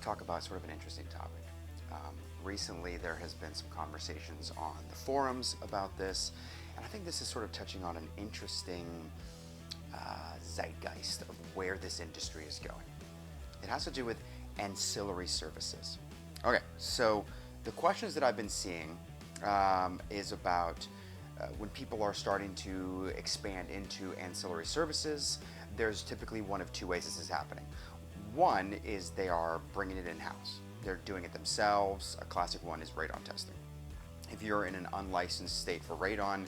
to talk about sort of an interesting topic. Recently, there has been some conversations on the forums about this, and I think this is sort of touching on an interesting zeitgeist of where this industry is going. It has to do with ancillary services. Okay, so the questions that I've been seeing is about when people are starting to expand into ancillary services, there's typically one of two ways this is happening. One is they are bringing it in-house. They're doing it themselves. A classic one is radon testing. If you're in an unlicensed state for radon,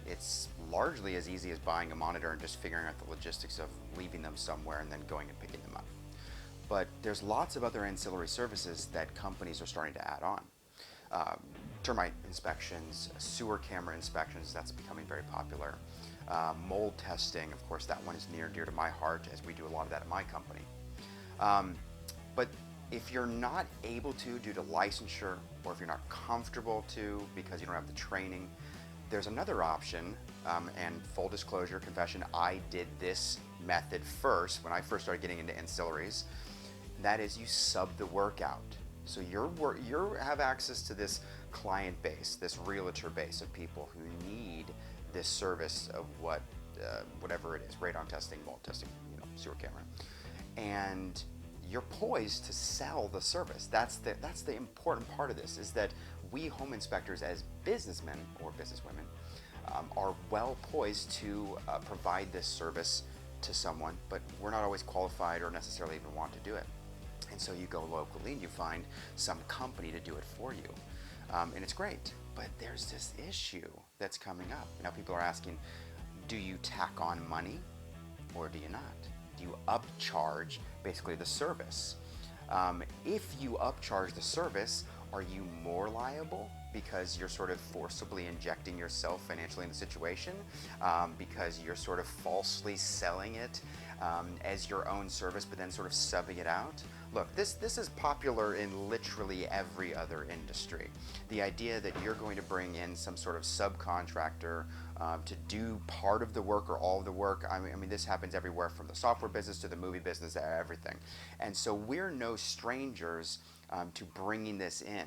it's largely as easy as buying a monitor and just figuring out the logistics of leaving them somewhere and then going and picking them up. But there's lots of other ancillary services that companies are starting to add on. Termite inspections, sewer camera inspections, that's becoming very popular. Mold testing, of course, that one is near and dear to my heart as we do a lot of that at my company. But if you're not able to due to licensure, or if you're not comfortable to because you don't have the training, there's another option, and full disclosure, confession, I did this method first when I first started getting into ancillaries. That is, you sub the work out. So you have access to this client base, this realtor base of people who need this service of whatever it is, radon testing, mold testing, sewer camera, and you're poised to sell the service. That's the important part of this, is that we home inspectors as businessmen or businesswomen are well poised to provide this service to someone, but we're not always qualified or necessarily even want to do it. And so you go locally and you find some company to do it for you. And it's great, but there's this issue that's coming up. Now people are asking, do you tack on money or do you not? Do you upcharge basically the service? If you upcharge the service, are you more liable because you're sort of forcibly injecting yourself financially in the situation, because you're sort of falsely selling it as your own service but then sort of subbing it out? Look, this is popular in literally every other industry. The idea that you're going to bring in some sort of subcontractor to do part of the work or all of the work. I mean, this happens everywhere from the software business to the movie business, everything. And so we're no strangers to bringing this in.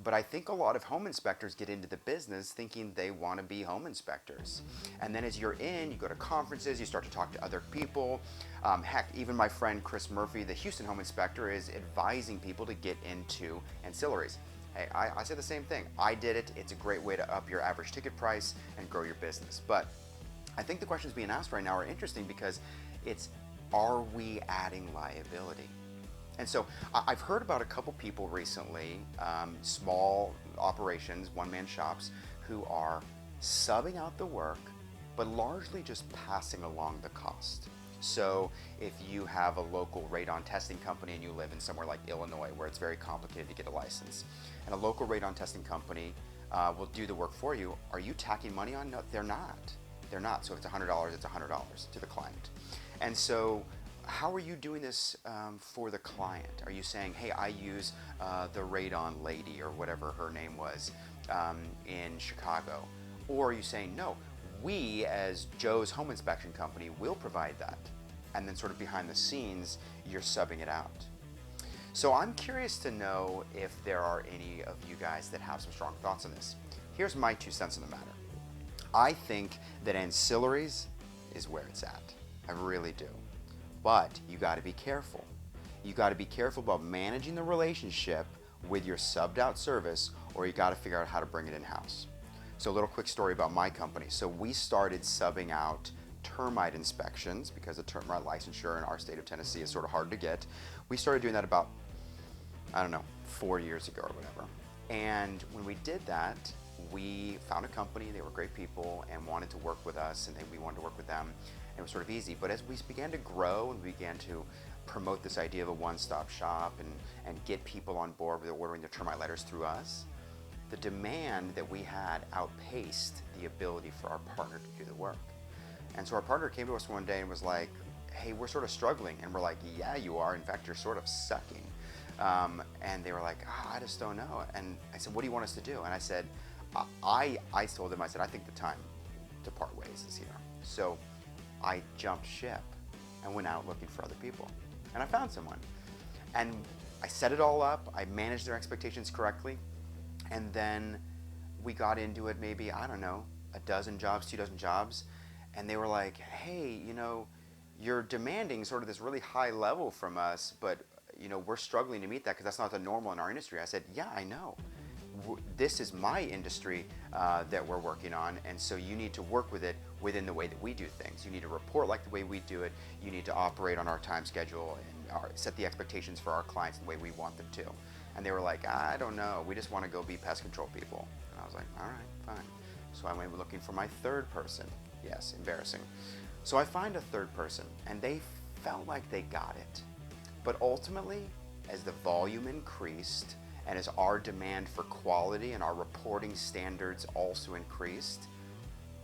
But I think a lot of home inspectors get into the business thinking they want to be home inspectors. And then as you're in, you go to conferences, you start to talk to other people. Heck, even my friend Chris Murphy, the Houston home inspector, is advising people to get into ancillaries. Hey, I say the same thing. I did it. It's a great way to up your average ticket price and grow your business. But I think the questions being asked right now are interesting because it's, are we adding liability? And so I've heard about a couple people recently, small operations, one-man shops, who are subbing out the work, but largely just passing along the cost. So if you have a local radon testing company and you live in somewhere like Illinois where it's very complicated to get a license, and a local radon testing company will do the work for you, are you tacking money on? No, they're not. They're not. So if it's $100, it's $100 to the client. And so how are you doing this for the client? Are you saying, hey, I use the radon lady or whatever her name was in Chicago? Or are you saying, no, we as Joe's home inspection company will provide that, and then sort of behind the scenes you're subbing it out? So I'm curious to know if there are any of you guys that have some strong thoughts on this. Here's my 2 cents on the matter. I think that ancillaries is where it's at. I really do. But you got to be careful. You got to be careful about managing the relationship with your subbed out service, or you got to figure out how to bring it in-house. So a little quick story about my company. So we started subbing out termite inspections because the termite licensure in our state of Tennessee is sort of hard to get. We started doing that about, 4 years ago or whatever. And when we did that, we found a company, they were great people and wanted to work with us, and then we wanted to work with them. And it was sort of easy. But as we began to grow and we began to promote this idea of a one-stop shop and get people on board with ordering their termite letters through us, the demand that we had outpaced the ability for our partner to do the work. And so our partner came to us one day and was like, hey, we're sort of struggling. And we're like, yeah, you are. In fact, you're sort of sucking. And they were like, I just don't know. And I said, what do you want us to do? And I said, I told them, I said, I think the time to part ways is here. So I jumped ship and went out looking for other people. And I found someone. And I set it all up, I managed their expectations correctly, and then we got into it maybe, I don't know, a dozen jobs, 2 dozen jobs, and they were like, hey, you're demanding sort of this really high level from us, but we're struggling to meet that because that's not the normal in our industry. I said, yeah, I know. This is my industry that we're working on, and so you need to work with it within the way that we do things. You need to report like the way we do it. You need to operate on our time schedule and set the expectations for our clients the way we want them to. And they were like, I don't know, we just want to go be pest control people. And I was like, all right, fine. So I went looking for my third person. Yes, embarrassing. So I find a third person, and they felt like they got it. But ultimately, as the volume increased, and as our demand for quality and our reporting standards also increased,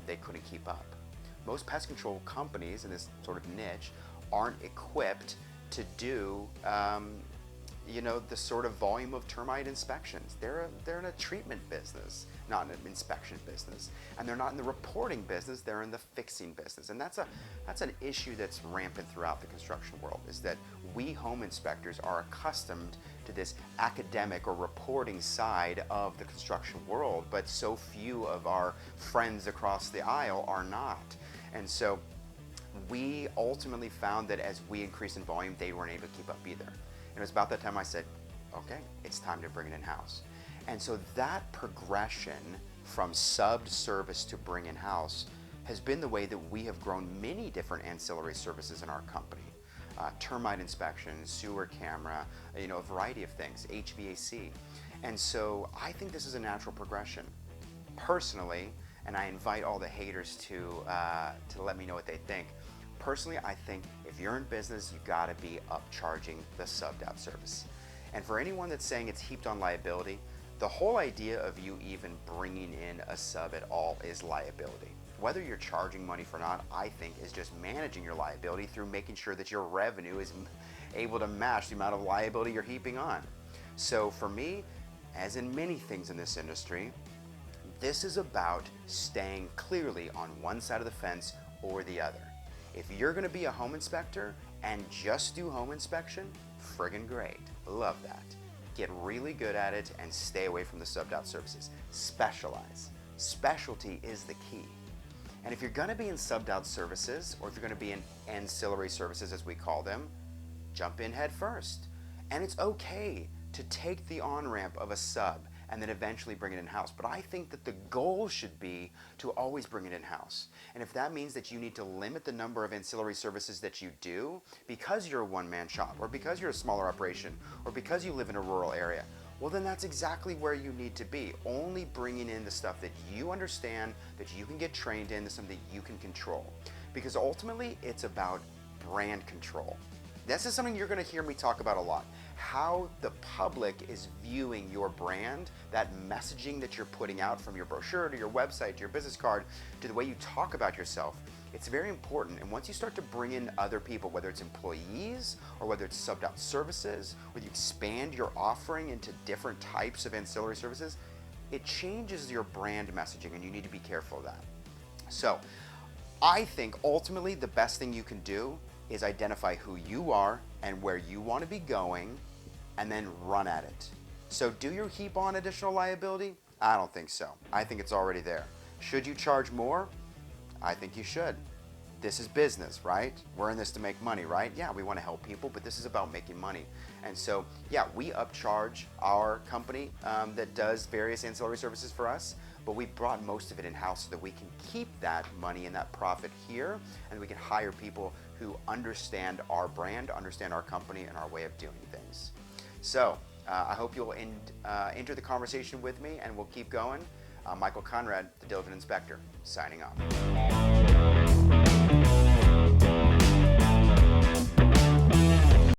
they couldn't keep up. Most pest control companies in this sort of niche aren't equipped to do the sort of volume of termite inspections. They're in a treatment business, not an inspection business. And they're not in the reporting business, they're in the fixing business. And that's an issue that's rampant throughout the construction world, is that we home inspectors are accustomed to this academic or reporting side of the construction world, but so few of our friends across the aisle are not. And so we ultimately found that as we increased in volume, they weren't able to keep up either. And it was about that time I said, okay, it's time to bring it in-house. And so that progression from subbed service to bring in-house has been the way that we have grown many different ancillary services in our company. Termite inspection, sewer camera, a variety of things, HVAC. And so I think this is a natural progression. Personally, and I invite all the haters to let me know what they think. Personally, I think if you're in business, you gotta be upcharging the subbed out service. And for anyone that's saying it's heaped on liability, the whole idea of you even bringing in a sub at all is liability. Whether you're charging money for not, I think, is just managing your liability through making sure that your revenue is able to match the amount of liability you're heaping on. So for me, as in many things in this industry, this is about staying clearly on one side of the fence or the other. If you're gonna be a home inspector and just do home inspection, friggin' great, love that. Get really good at it and stay away from the subbed out services. Specialize. Specialty is the key. And if you're gonna be in subbed out services, or if you're gonna be in ancillary services as we call them, jump in head first. And it's okay to take the on-ramp of a sub and then eventually bring it in-house. But I think that the goal should be to always bring it in-house. And if that means that you need to limit the number of ancillary services that you do because you're a one-man shop, or because you're a smaller operation, or because you live in a rural area, well then that's exactly where you need to be. Only bringing in the stuff that you understand, that you can get trained in, something that you can control. Because ultimately, it's about brand control. This is something you're going to hear me talk about a lot. How the public is viewing your brand, that messaging that you're putting out from your brochure to your website to your business card to the way you talk about yourself. It's very important. And once you start to bring in other people, whether it's employees or whether it's subbed out services, whether you expand your offering into different types of ancillary services, it changes your brand messaging, and you need to be careful of that. So I think ultimately the best thing you can do is identify who you are and where you want to be going, and then run at it. So do you heap on additional liability? I don't think so. I think it's already there. Should you charge more? I think you should. This is business, right? We're in this to make money, right? Yeah, we want to help people, but this is about making money. And so, yeah, we upcharge our company that does various ancillary services for us, but we brought most of it in-house so that we can keep that money and that profit here, and we can hire people who understand our brand, understand our company, and our way of doing things. So I hope you'll enter the conversation with me, and we'll keep going. Michael Conrad, the Diligent Inspector, signing off.